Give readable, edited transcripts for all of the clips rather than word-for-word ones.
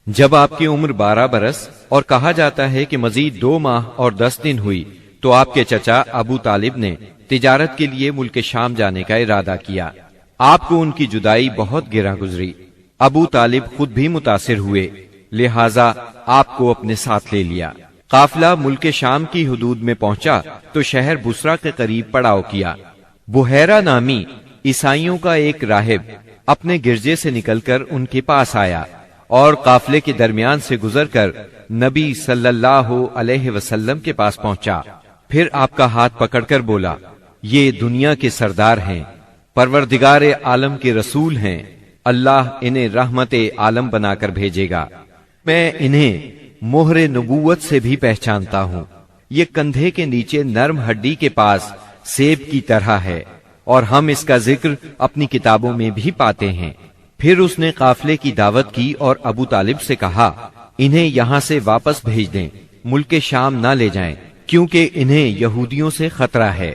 جب آپ کی عمر 12 برس اور کہا جاتا ہے کہ مزید 2 ماہ اور 10 دن ہوئی تو آپ کے چچا ابو طالب نے تجارت کے لیے ملک شام جانے کا ارادہ کیا۔ آپ کو ان کی جدائی بہت گراں گزری۔ ابو طالب خود بھی متاثر ہوئے، لہٰذا آپ کو اپنے ساتھ لے لیا۔ قافلہ ملک شام کی حدود میں پہنچا تو شہر بصرہ کے قریب پڑاؤ کیا۔ بحیرہ نامی عیسائیوں کا ایک راہب اپنے گرجے سے نکل کر ان کے پاس آیا اور قافلے کے درمیان سے گزر کر نبی صلی اللہ علیہ وسلم کے پاس پہنچا۔ پھر آپ کا ہاتھ پکڑ کر بولا، یہ دنیا کے سردار ہیں، پروردگار عالم کے رسول ہیں، اللہ انہیں رحمت عالم بنا کر بھیجے گا۔ میں انہیں مہر نبوت سے بھی پہچانتا ہوں۔ یہ کندھے کے نیچے نرم ہڈی کے پاس سیب کی طرح ہے اور ہم اس کا ذکر اپنی کتابوں میں بھی پاتے ہیں۔ پھر اس نے قافلے کی دعوت کی اور ابو طالب سے کہا، انہیں یہاں سے واپس بھیج دیں، ملک شام نہ لے جائیں، کیونکہ انہیں یہودیوں سے خطرہ ہے۔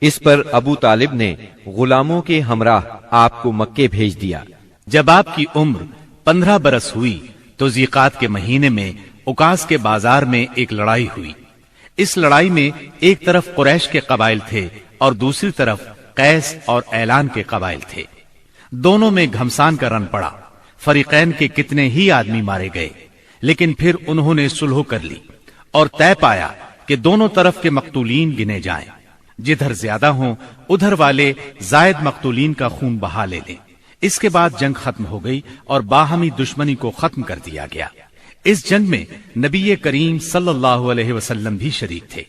اس پر ابو طالب نے غلاموں کے ہمراہ آپ کو مکے بھیج دیا۔ جب آپ کی عمر 15 برس ہوئی تو ذیقات کے مہینے میں اکاس کے بازار میں ایک لڑائی ہوئی۔ اس لڑائی میں ایک طرف قریش کے قبائل تھے اور دوسری طرف قیس اور اعلان کے قبائل تھے۔ دونوں میں گھمسان کا رن پڑا۔ فریقین کے کتنے ہی آدمی مارے گئے، لیکن پھر انہوں نے صلح کر لی اور طے پایا کہ دونوں طرف کے مقتولین گنے جائیں۔ جدھر زیادہ ہوں ادھر والے زائد مقتولین کا خون بہا لے لیں۔ اس کے بعد جنگ ختم ہو گئی اور باہمی دشمنی کو ختم کر دیا گیا۔ اس جنگ میں نبی کریم صلی اللہ علیہ وسلم بھی شریک تھے،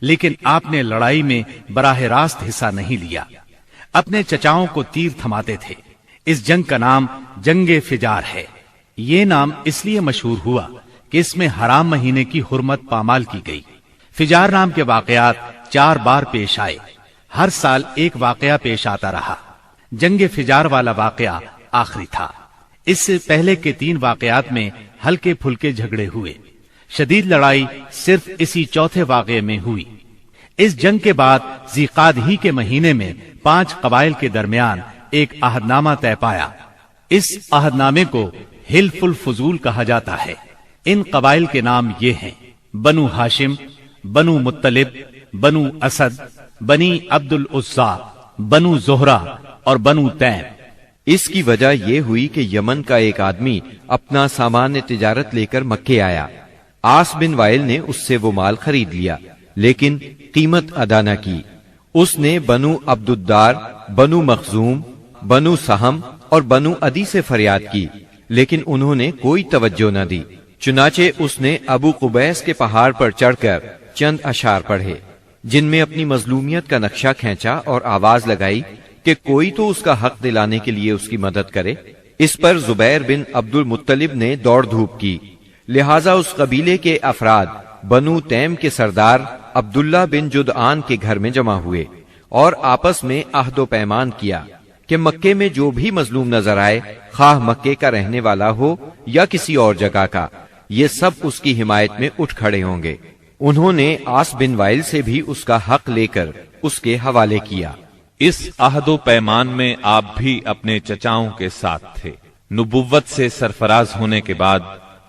لیکن آپ نے لڑائی میں براہ راست حصہ نہیں لیا، اپنے چچاؤں کو تیر تھماتے تھے۔ اس جنگ کا نام جنگ فجار ہے۔ یہ نام اس لیے مشہور ہوا کہ اس میں حرام مہینے کی حرمت پامال کی گئی۔ فجار نام کے واقعات 4 بار پیش آئے، ہر سال ایک واقعہ پیش آتا رہا۔ جنگ فجار والا واقعہ آخری تھا۔ اس سے پہلے کے 3 واقعات میں ہلکے پھلکے جھگڑے ہوئے، شدید لڑائی صرف اسی چوتھے واقعے میں ہوئی۔ اس جنگ کے بعد ذیقعد ہی کے مہینے میں 5 قبائل کے درمیان ایک عہد نامہ طے پایا۔ اس عہد نامے کو حلف الفضول کہا جاتا ہے۔ ان قبائل کے نام یہ ہیں: بنو ہاشم، بنو مطلب، بنو اسد، بنی عبد العزا، بنو زہرہ اور بنو تیم۔ اس کی وجہ یہ ہوئی کہ یمن کا ایک آدمی اپنا سامان تجارت لے کر مکے آیا۔ عاص بن وائل نے اس سے وہ مال خرید لیا، لیکن قیمت ادا نہ کی۔ اس نے بنو عبد الدار، بنو مخزوم، بنو سہم اور بنو عدی سے فریاد کی، لیکن انہوں نے کوئی توجہ نہ دی۔ چنانچہ اس نے ابو قبیس کے پہاڑ پر چڑھ کر چند اشعار پڑھے، جن میں اپنی مظلومیت کا نقشہ کھینچا اور آواز لگائی کہ کوئی تو اس کا حق دلانے کے لیے اس کی مدد کرے۔ اس پر زبیر بن عبد المطلب نے دوڑ دھوپ کی، لہٰذا اس قبیلے کے افراد بنو تیم کے سردار عبداللہ بن جدعان کے گھر میں جمع ہوئے اور آپس میں عہد و پیمان کیا کہ مکے میں جو بھی مظلوم نظر آئے، خواہ مکے کا رہنے والا ہو یا کسی اور جگہ کا، یہ سب اس کی حمایت میں اٹھ کھڑے ہوں گے۔ انہوں نے عاص بن وائل سے بھی اس کا حق لے کر اس کے حوالے کیا۔ اس عہد و پیمان میں آپ بھی اپنے چچاؤں کے ساتھ تھے۔ نبوت سے سرفراز ہونے کے بعد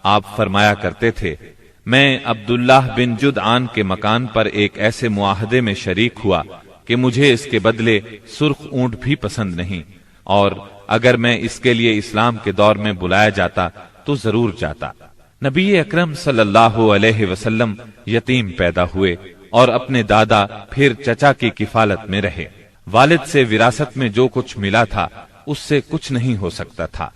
آپ فرمایا کرتے تھے، میں عبداللہ بن جدعان کے مکان پر ایک ایسے معاہدے میں شریک ہوا کہ مجھے اس کے بدلے سرخ اونٹ بھی پسند نہیں، اور اگر میں اس کے لیے اسلام کے دور میں بلایا جاتا تو ضرور جاتا۔ نبی اکرم صلی اللہ علیہ وسلم یتیم پیدا ہوئے اور اپنے دادا پھر چچا کی کفالت میں رہے۔ والد سے وراثت میں جو کچھ ملا تھا اس سے کچھ نہیں ہو سکتا تھا۔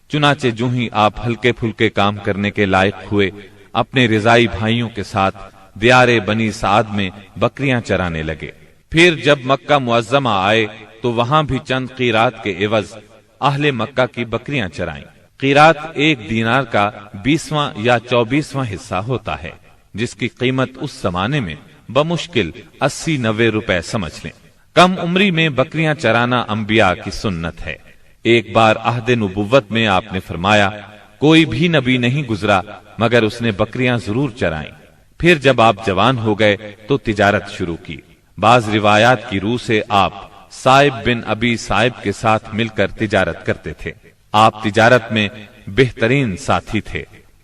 چنانچہ جو ہی آپ ہلکے پھلکے کام کرنے کے لائق ہوئے، اپنے رضائی بھائیوں کے ساتھ دیار بنی سعد میں بکریاں چرانے لگے۔ پھر جب مکہ معظمہ آئے تو وہاں بھی چند قیرات کے عوض اہل مکہ کی بکریاں چرائیں۔ قیرات 1 دینار کا 20واں یا 24واں حصہ ہوتا ہے، جس کی قیمت اس زمانے میں بمشکل 80-90 روپے سمجھ لیں۔ کم عمری میں بکریاں چرانا انبیاء کی سنت ہے۔ ایک بار عہد نبوت میں آپ نے فرمایا، کوئی بھی نبی نہیں گزرا مگر اس نے بکریاں ضرور چرائیں۔ پھر جب آپ جوان ہو گئے تو تجارت شروع کی۔ بعض روایات کی روح سے آپ صائب بن ابی صائب کے ساتھ مل کر تجارت کرتے تھے۔ آپ تجارت میں بہترین ساتھی تھے،